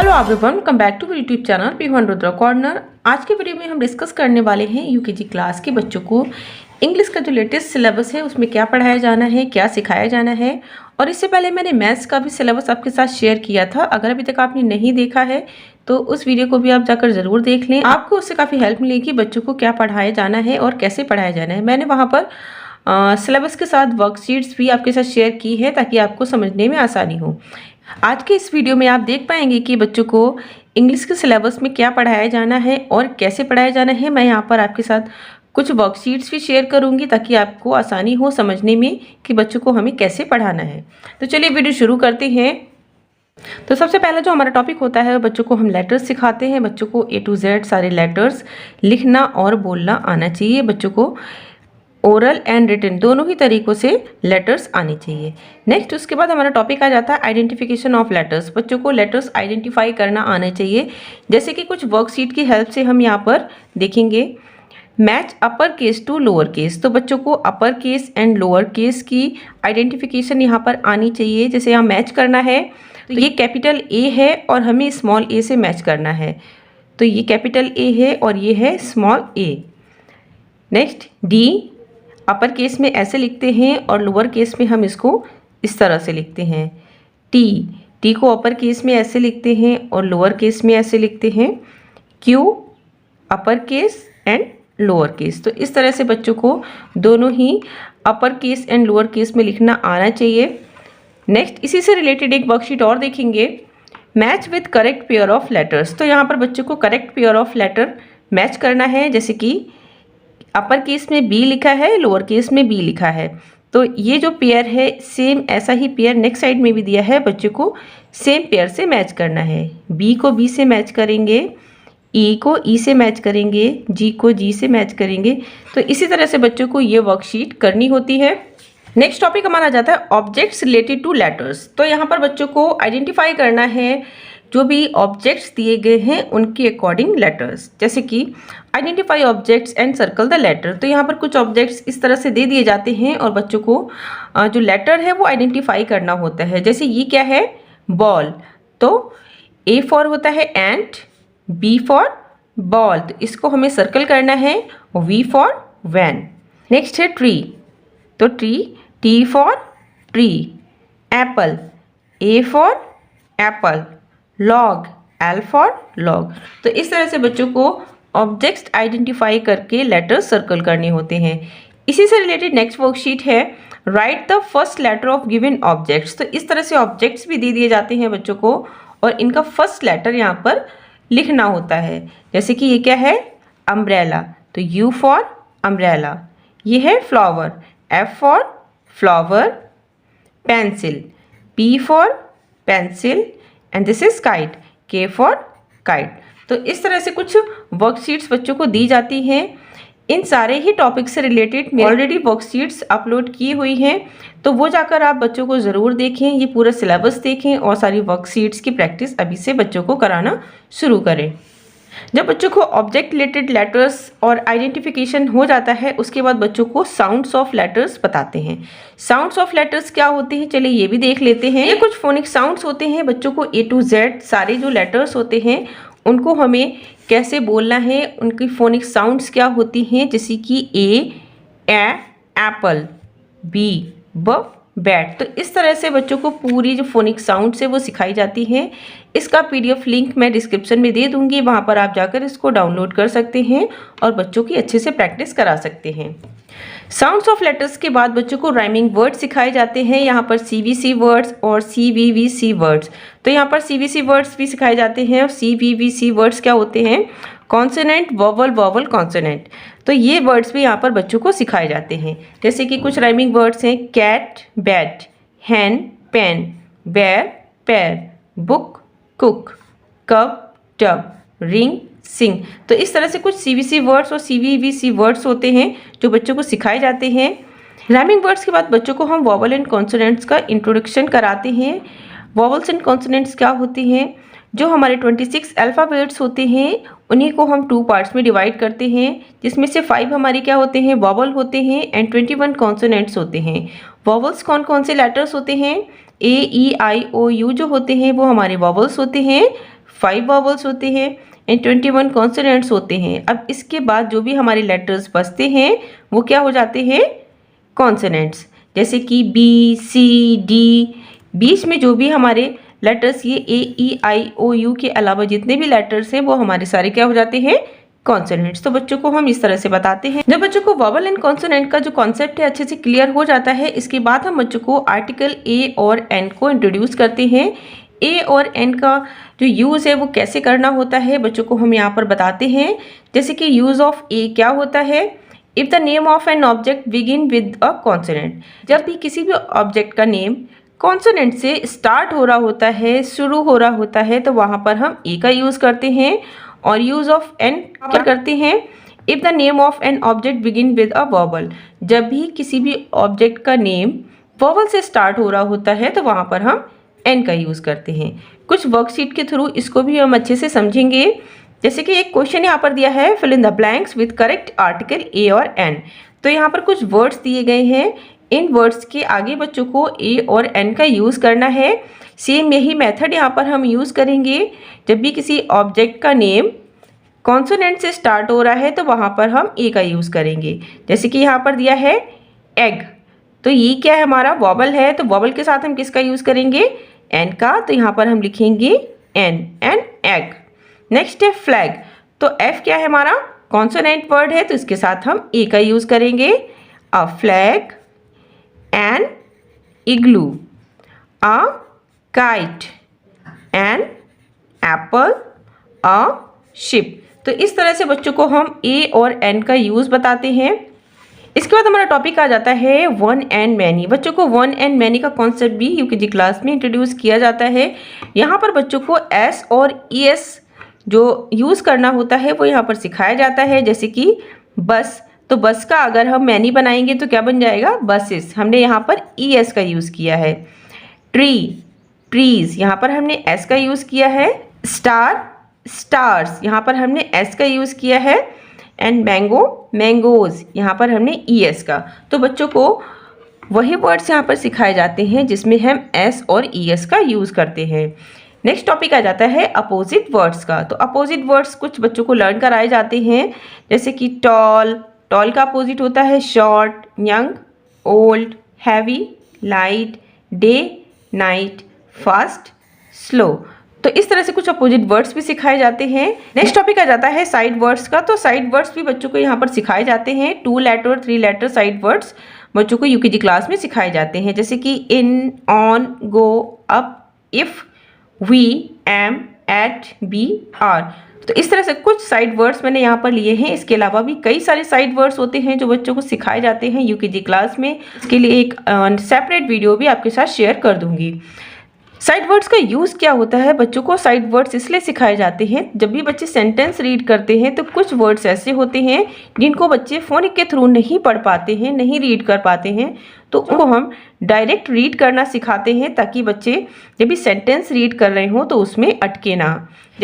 Hello everyone, come back to YouTube channel पी1 Rudra corner. आज के वीडियो में हम डिस्कस करने वाले हैं यूकेजी क्लास के बच्चों को इंग्लिश का जो लेटेस्ट सिलेबस है उसमें क्या पढ़ाया जाना है, क्या सिखाया जाना है। और इससे पहले मैंने मैथ्स का भी सिलेबस आपके साथ शेयर किया था। अगर अभी तक आपने नहीं देखा है तो उस वीडियो को भी आप जाकर ज़रूर देख लें। आपको उससे काफ़ी हेल्प मिलेगी बच्चों को क्या पढ़ाया जाना है और कैसे पढ़ाया जाना है। मैंने वहाँ पर सिलेबस के साथ वर्कशीट्स भी आपके साथ शेयर की है ताकि आपको समझने में आसानी हो। आज के इस वीडियो में आप देख पाएंगे कि बच्चों को इंग्लिश के सिलेबस में क्या पढ़ाया जाना है और कैसे पढ़ाया जाना है। मैं यहाँ पर आपके साथ कुछ वर्कशीट्स भी शेयर करूँगी ताकि आपको आसानी हो समझने में कि बच्चों को हमें कैसे पढ़ाना है। तो चलिए वीडियो शुरू करते हैं। तो सबसे पहला जो हमारा टॉपिक होता है बच्चों को हम लेटर्स सिखाते हैं। बच्चों को A to Z सारे लेटर्स लिखना और बोलना आना चाहिए। बच्चों को ओरल एंड रिटन दोनों ही तरीकों से लेटर्स आनी चाहिए। नेक्स्ट उसके बाद हमारा टॉपिक आ जाता है आइडेंटिफिकेशन ऑफ लेटर्स। बच्चों को लेटर्स आइडेंटिफाई करना आना चाहिए। जैसे कि कुछ वर्कशीट की हेल्प से हम यहाँ पर देखेंगे। Match upper case to lower case, तो बच्चों को upper case and lower case की आइडेंटिफिकेशन यहाँ पर आनी चाहिए। जैसे यहाँ मैच करना है तो ये कैपिटल ए है और हमें स्मॉल ए से मैच करना है, तो ये कैपिटल ए है और ये है स्मॉल ए। नेक्स्ट डी अपर केस में ऐसे लिखते हैं और लोअर केस में हम इसको इस तरह से लिखते हैं। टी को अपर केस में ऐसे लिखते हैं और लोअर केस में ऐसे लिखते हैं। Q upper case and lower case, तो इस तरह से बच्चों को दोनों ही upper case and lower case में लिखना आना चाहिए। नेक्स्ट इसी से रिलेटेड एक वर्कशीट और देखेंगे, match with correct pair of letters. तो यहाँ पर बच्चों को correct pair of letter match करना है। जैसे कि अपर केस में बी लिखा है, लोअर केस में बी लिखा है, तो ये जो पेयर है सेम ऐसा ही पेयर नेक्स्ट साइड में भी दिया है। बच्चों को सेम पेयर से मैच करना है। बी को बी से मैच करेंगे, ई को ई से मैच करेंगे, जी को जी से मैच करेंगे। तो इसी तरह से बच्चों को ये वर्कशीट करनी होती है। नेक्स्ट टॉपिक हमारा आ जाता है ऑब्जेक्ट्स रिलेटेड टू लेटर्स। तो यहाँ पर बच्चों को आइडेंटिफाई करना है जो भी ऑब्जेक्ट्स दिए गए हैं उनके अकॉर्डिंग लेटर्स। जैसे कि identify objects and circle the letter, तो यहाँ पर कुछ ऑब्जेक्ट्स इस तरह से दे दिए जाते हैं और बच्चों को जो लेटर है वो आइडेंटिफाई करना होता है। जैसे ये क्या है, बॉल, तो ए फॉर होता है एंट, बी फॉर बॉल, तो इसको हमें सर्कल करना है, वी फॉर वैन। नेक्स्ट है ट्री, तो T for tree. Apple, A for apple. Log, L for log. तो इस तरह से बच्चों को ऑब्जेक्ट्स आइडेंटिफाई करके लेटर्स सर्कल करने होते हैं। इसी से रिलेटेड नेक्स्ट वर्कशीट है write the first letter of given objects. तो इस तरह से ऑब्जेक्ट्स भी दे दिए जाते हैं बच्चों को और इनका फर्स्ट लेटर यहाँ पर लिखना होता है। जैसे कि ये क्या है, अम्ब्रेला, तो यू फॉर अम्ब्रेला। ये है flower, F for flower. Pencil, P for pencil and this is kite, के फॉर काइट। तो इस तरह से कुछ वर्कशीट्स बच्चों को दी जाती हैं। इन सारे ही टॉपिक से रिलेटेड ऑलरेडी वर्कशीट्स अपलोड की हुई हैं, तो वो जाकर आप बच्चों को ज़रूर देखें, ये पूरा सिलेबस देखें और सारी वर्कशीट्स की प्रैक्टिस अभी से बच्चों को कराना शुरू करें। जब बच्चों को ऑब्जेक्ट रिलेटेड लेटर्स और आइडेंटिफिकेशन हो जाता है उसके बाद बच्चों को साउंड्स ऑफ लेटर्स बताते हैं। साउंड्स ऑफ लेटर्स क्या होते हैं, चलिए ये भी देख लेते हैं। ये कुछ फोनिक साउंड्स होते हैं। बच्चों को A to Z सारे जो लेटर्स होते हैं उनको हमें कैसे बोलना है, उनकी फोनिक साउंड्स क्या होती हैं। जैसे कि ए एप्पल, बी ब बैट। तो इस तरह से बच्चों को पूरी जो फोनिक साउंड्स है वो सिखाई जाती हैं। इसका PDF लिंक मैं डिस्क्रिप्शन में दे दूंगी, वहाँ पर आप जाकर इसको डाउनलोड कर सकते हैं और बच्चों की अच्छे से प्रैक्टिस करा सकते हैं। साउंड्स ऑफ लेटर्स के बाद बच्चों को राइमिंग वर्ड्स सिखाए जाते हैं। यहाँ पर CVC वर्ड्स और CVVC वर्ड्स, तो यहाँ पर CVC वर्ड्स भी सिखाए जाते हैं और CVVC वर्ड्स क्या होते हैं, कॉन्सोनेंट, वोवल, वोवल, कॉन्सोनेंट। तो ये वर्ड्स भी यहाँ पर बच्चों को सिखाए जाते हैं। जैसे कि कुछ राइमिंग वर्ड्स हैं, cat, bat, hen, pen, bear, pair, book, cook, cup, tub, ring, sing. तो इस तरह से कुछ CVC वर्ड्स और CVVC वर्ड्स होते हैं जो बच्चों को सिखाए जाते हैं। राइमिंग वर्ड्स के बाद बच्चों को हम वोवल एंड कॉन्सोनेंट्स का इंट्रोडक्शन कराते हैं। वोवल्स एंड कॉन्सोनेंट्स क्या होती हैं, जो हमारे 26 अल्फ़ाबेट्स होते हैं उन्हीं को हम 2 पार्ट्स में डिवाइड करते हैं, जिसमें से 5 हमारे क्या होते हैं, वोवल होते हैं एंड 21 कॉन्सोनेंट्स होते हैं। वोवल्स कौन कौन से लेटर्स होते हैं, A, E, I, O, U जो होते हैं वो हमारे वोवल्स होते हैं। 5 वॉवल्स होते हैं एंड 21 कॉन्सोनेंट्स होते हैं। अब इसके बाद जो भी हमारे लेटर्स बचते हैं वो क्या हो जाते हैं, कॉन्सोनेंट्स, जैसे कि बी, सी, डी। बीच में जो भी हमारे लेटर्स ये ए, ई, आई, ओ, यू के अलावा जितने भी लेटर्स हैं वो हमारे सारे क्या हो जाते हैं, कॉन्सोनेंट्स। तो बच्चों को हम इस तरह से बताते हैं। जब बच्चों को वॉवल एंड कॉन्सोनेंट का जो कॉन्सेप्ट है अच्छे से क्लियर हो जाता है, इसके बाद हम बच्चों को आर्टिकल ए और एन को इंट्रोड्यूस करते हैं। ए और एन का जो यूज़ है वो कैसे करना होता है बच्चों को हम यहाँ पर बताते हैं। जैसे कि यूज़ ऑफ ए क्या होता है, if the name of an object begin with a consonant. जब भी किसी भी ऑब्जेक्ट का नेम कॉन्सोनेंट से स्टार्ट हो रहा होता है, शुरू हो रहा होता है, तो वहाँ पर हम ए का यूज़ करते हैं। और यूज़ ऑफ एन क्या करते हैं, if the name of an object begin with a vowel. जब भी किसी भी ऑब्जेक्ट का नेम वॉवल से स्टार्ट हो रहा होता है तो वहाँ पर हम एन का यूज़ करते हैं। कुछ वर्कशीट के थ्रू इसको भी हम अच्छे से समझेंगे। जैसे कि एक क्वेश्चन यहाँ पर दिया है, fill in the blanks with correct article a और एन। तो यहाँ पर कुछ वर्ड्स दिए गए हैं, इन वर्ड्स के आगे बच्चों को ए और एन का यूज़ करना है। सेम यही मेथड यहाँ पर हम यूज़ करेंगे। जब भी किसी ऑब्जेक्ट का नेम कॉन्सोनेंट से स्टार्ट हो रहा है तो वहाँ पर हम ए का यूज़ करेंगे। जैसे कि यहाँ पर दिया है एग, तो ये क्या है, हमारा वॉवल है, तो वॉवल के साथ हम किसका यूज़ करेंगे, एन का। तो यहाँ पर हम लिखेंगे एन, एग। नेक्स्ट है फ्लैग, तो एफ क्या है, हमारा कॉन्सोनेंट वर्ड है, तो इसके साथ हम ए का यूज़ करेंगे। A flag, an igloo, a kite, an apple, a ship. तो इस तरह से बच्चों को हम ए और एन का यूज़ बताते हैं। इसके बाद हमारा टॉपिक आ जाता है वन एंड मैनी। बच्चों को वन एंड मैनी का कॉन्सेप्ट भी यूकेजी क्लास में इंट्रोड्यूस किया जाता है। यहाँ पर बच्चों को एस और ई एस जो यूज़ करना होता है वो यहाँ पर सिखाया जाता है। जैसे कि बस, तो बस का अगर हम मैनी बनाएंगे तो क्या बन जाएगा, बसेस। हमने यहाँ पर ई एस का यूज़ किया है। ट्री, ट्रीज़, यहाँ पर हमने एस का यूज़ किया है। स्टार, स्टार्स, यहाँ पर हमने एस का यूज़ किया है। एंड मैंगो, मैंगोज़, यहाँ पर हमने ई एस का। तो बच्चों को वही वर्ड्स यहाँ पर सिखाए जाते हैं जिसमें हम एस और ई एस का यूज़ करते हैं। नेक्स्ट टॉपिक आ जाता है अपोजिट वर्ड्स का। तो अपोजिट वर्ड्स कुछ बच्चों को लर्न कराए जाते हैं। जैसे कि टॉल, टॉल का अपोजिट होता है short, young, old, heavy, light, day, night, fast, slow. तो इस तरह से कुछ अपोजिट वर्ड्स भी सिखाए जाते हैं। नेक्स्ट टॉपिक आ जाता है साइड वर्ड्स का। तो साइड वर्ड्स भी बच्चों को यहाँ पर सिखाए जाते हैं। 2 लेटर 3 लेटर साइड वर्ड्स बच्चों को यूकेजी क्लास में सिखाए जाते हैं। जैसे कि in, on, go, up, if, we, am, at, be, are. तो इस तरह से कुछ साइड वर्ड्स मैंने यहाँ पर लिए हैं। इसके अलावा भी कई सारे साइड वर्ड्स होते हैं जो बच्चों को सिखाए जाते हैं यूकेजी क्लास में। इसके लिए एक सेपरेट वीडियो भी आपके साथ शेयर कर दूँगी। साइड वर्ड्स का यूज़ क्या होता है, बच्चों को साइड वर्ड्स इसलिए सिखाए जाते हैं जब भी बच्चे सेंटेंस रीड करते हैं तो कुछ वर्ड्स ऐसे होते हैं जिनको बच्चे फोनिक के थ्रू नहीं पढ़ पाते हैं, नहीं रीड कर पाते हैं, तो उनको हम डायरेक्ट रीड करना सिखाते हैं ताकि बच्चे जब भी सेंटेंस रीड कर रहे हों तो उसमें अटके ना।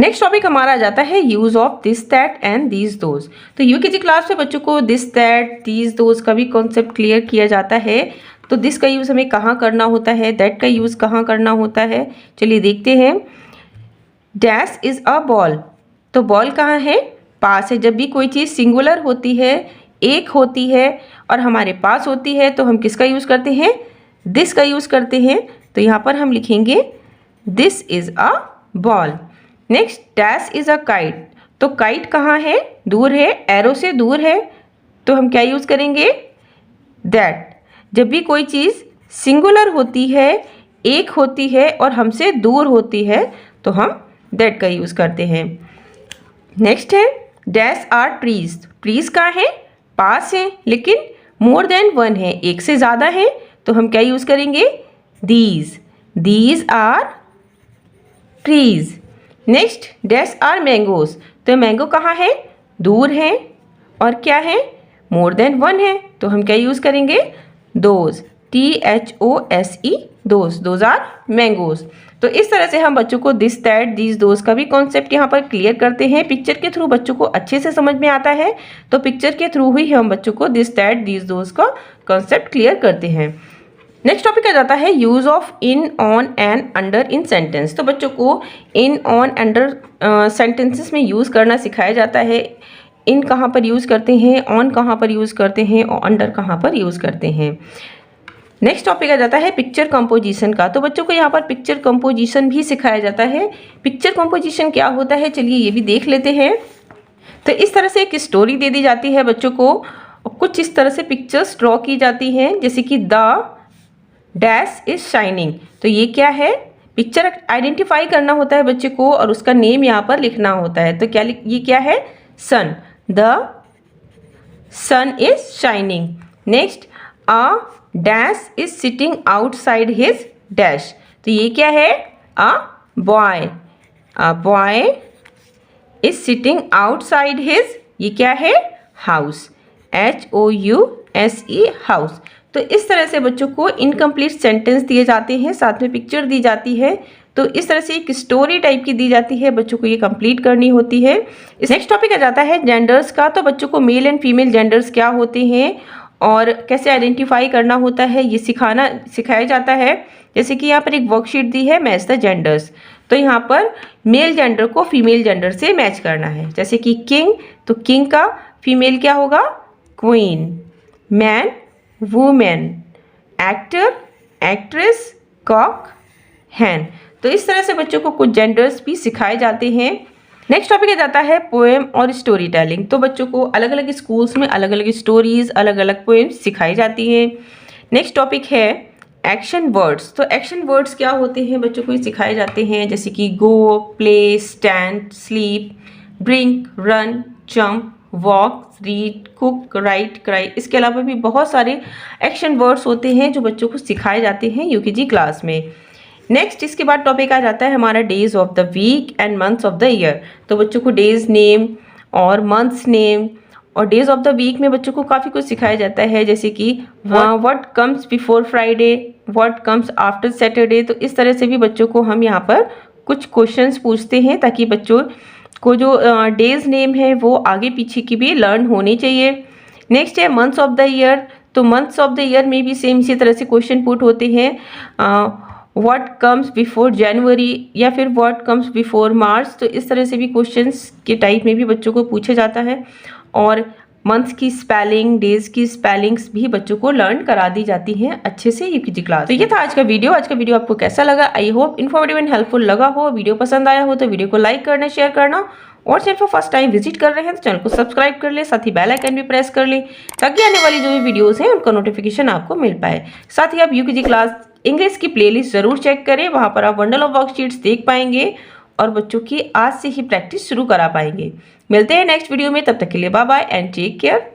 नेक्स्ट टॉपिक हमारा आ जाता है use of this, that and these, those. तो यूकेजी क्लास में बच्चों को दिस, दैट, दीज, दोज का भी कॉन्सेप्ट क्लियर किया जाता है। तो दिस का यूज़ हमें कहाँ करना होता है, दैट का यूज़ कहाँ करना होता है, चलिए देखते हैं। डैश इज़ अ बॉल, तो बॉल कहाँ है, पास है। जब भी कोई चीज़ सिंगुलर होती है, एक होती है और हमारे पास होती है तो हम किसका यूज़ करते हैं, दिस का यूज़ करते हैं। तो यहाँ पर हम लिखेंगे this is a ball. Next, dash is a kite, तो काइट कहाँ है, दूर है, एरो से दूर है, तो हम क्या यूज़ करेंगे, दैट। जब भी कोई चीज़ सिंगुलर होती है, एक होती है और हमसे दूर होती है तो हम दैट का यूज़ करते हैं। नेक्स्ट है डैश आर ट्रीज, ट्रीज कहाँ है, पास है लेकिन मोर देन वन है, एक से ज़्यादा है, तो हम क्या यूज़ करेंगे, these, these are trees. Next, dash are mangoes, तो मैंगो कहाँ है, दूर है और क्या है, मोर देन वन है, तो हम क्या यूज़ करेंगे, those, THOSE, those, those are mangoes. तो इस तरह से हम बच्चों को दिस, दैट, दीज, दोज का भी कॉन्सेप्ट यहाँ पर क्लियर करते हैं। पिक्चर के थ्रू बच्चों को अच्छे से समझ में आता है, तो पिक्चर के थ्रू ही हम बच्चों को दिस, दैट, दीज, दोज का कॉन्सेप्ट क्लियर करते हैं। नेक्स्ट टॉपिक आ जाता है use of in, on and under in sentence. तो बच्चों को इन, ऑन, अंडर सेंटेंसेस में यूज़ करना सिखाया जाता है। इन कहाँ पर यूज़ करते हैं, ऑन कहाँ पर यूज़ करते हैं और अंडर कहाँ पर यूज़ करते हैं। नेक्स्ट टॉपिक आ जाता है पिक्चर कंपोजिशन का। तो बच्चों को यहाँ पर पिक्चर कंपोजिशन भी सिखाया जाता है। पिक्चर कंपोजिशन क्या होता है, चलिए ये भी देख लेते हैं। तो इस तरह से एक स्टोरी दे दी जाती है बच्चों को, कुछ इस तरह से पिक्चर्स ड्रॉ की जाती हैं, जैसे कि द डैश इज शाइनिंग। तो ये क्या है, पिक्चर आइडेंटिफाई करना होता है बच्चे को और उसका नेम यहाँ पर लिखना होता है। तो क्या ये क्या है, sun, the sun is shining. Next, a dash is sitting outside his dash. तो ये क्या है, a boy is sitting outside his, ये क्या है, हाउस, HOUSE हाउस। तो इस तरह से बच्चों को इनकम्प्लीट सेंटेंस दिए जाते हैं, साथ में पिक्चर दी जाती है। तो इस तरह से एक स्टोरी टाइप की दी जाती है, बच्चों को ये कंप्लीट करनी होती है। नेक्स्ट टॉपिक आ जाता है जेंडर्स का। तो बच्चों को मेल एंड फीमेल जेंडर्स क्या होते हैं और कैसे आइडेंटिफाई करना होता है, ये सिखाया जाता है। जैसे कि यहाँ पर एक वर्कशीट दी है, मैच द जेंडर्स। तो यहाँ पर मेल जेंडर को फीमेल जेंडर से मैच करना है। जैसे कि किंग, तो किंग का फीमेल क्या होगा, queen. Man, women. Actor, actress, cock, hen. तो इस तरह से बच्चों को कुछ जेंडर्स भी सिखाए जाते हैं। नेक्स्ट टॉपिक आ जाता है पोएम और स्टोरी टेलिंग। तो बच्चों को अलग अलग स्कूल्स में अलग अलग स्टोरीज, अलग अलग पोएम्स सिखाई जाती हैं। नेक्स्ट टॉपिक है एक्शन वर्ड्स। तो एक्शन वर्ड्स क्या होते हैं, बच्चों को ये सिखाए जाते हैं, जैसे कि go, play, stand, sleep, drink, run, jump, walk, read, cook, write, cry. इसके अलावा भी बहुत सारे एक्शन वर्ड्स होते हैं जो बच्चों को सिखाए जाते हैं UKG क्लास में। नेक्स्ट इसके बाद टॉपिक आ जाता है हमारा days of the week and months of the year. तो बच्चों को डेज नेम और मंथ्स नेम और डेज ऑफ द वीक में बच्चों को काफ़ी कुछ सिखाया जाता है, जैसे कि what comes before Friday, what comes after Saturday. तो इस तरह से भी बच्चों को हम यहाँ पर कुछ क्वेश्चंस पूछते हैं, ताकि बच्चों को जो डेज नेम है वो आगे पीछे की भी लर्न होनी चाहिए। नेक्स्ट है मंथ्स ऑफ द ईयर। तो मंथ्स ऑफ द ईयर में भी सेम इसी तरह से क्वेश्चन पुट होते हैं, व्हाट कम्स बिफोर जनवरी या फिर व्हाट कम्स बिफोर मार्च। तो इस तरह से भी क्वेश्चंस के टाइप में भी बच्चों को पूछा जाता है। और मंथ्स की स्पेलिंग, डेज की स्पेलिंग्स भी बच्चों को लर्न करा दी जाती हैं अच्छे से UKG क्लास। तो ये था आज का वीडियो। आज का वीडियो आपको कैसा लगा, I hope informative and helpful लगा हो। वीडियो पसंद आया हो तो वीडियो को लाइक करना, शेयर करना, और चैनल पर फर्स्ट टाइम विजिट कर रहे हैं तो चैनल को सब्सक्राइब कर ले, साथ ही बेल आइकन भी प्रेस कर ले, ताकि आने वाली जो भी वीडियोस हैं उनका नोटिफिकेशन आपको मिल पाए। साथ ही आप UKG क्लास इंग्लिश की प्लेलिस्ट जरूर चेक करें, वहाँ पर आप बंडल ऑफ वर्कशीट्स देख पाएंगे और बच्चों की आज से ही प्रैक्टिस शुरू करा पाएंगे। मिलते हैं नेक्स्ट वीडियो में, तब तक के लिए bye bye and take care.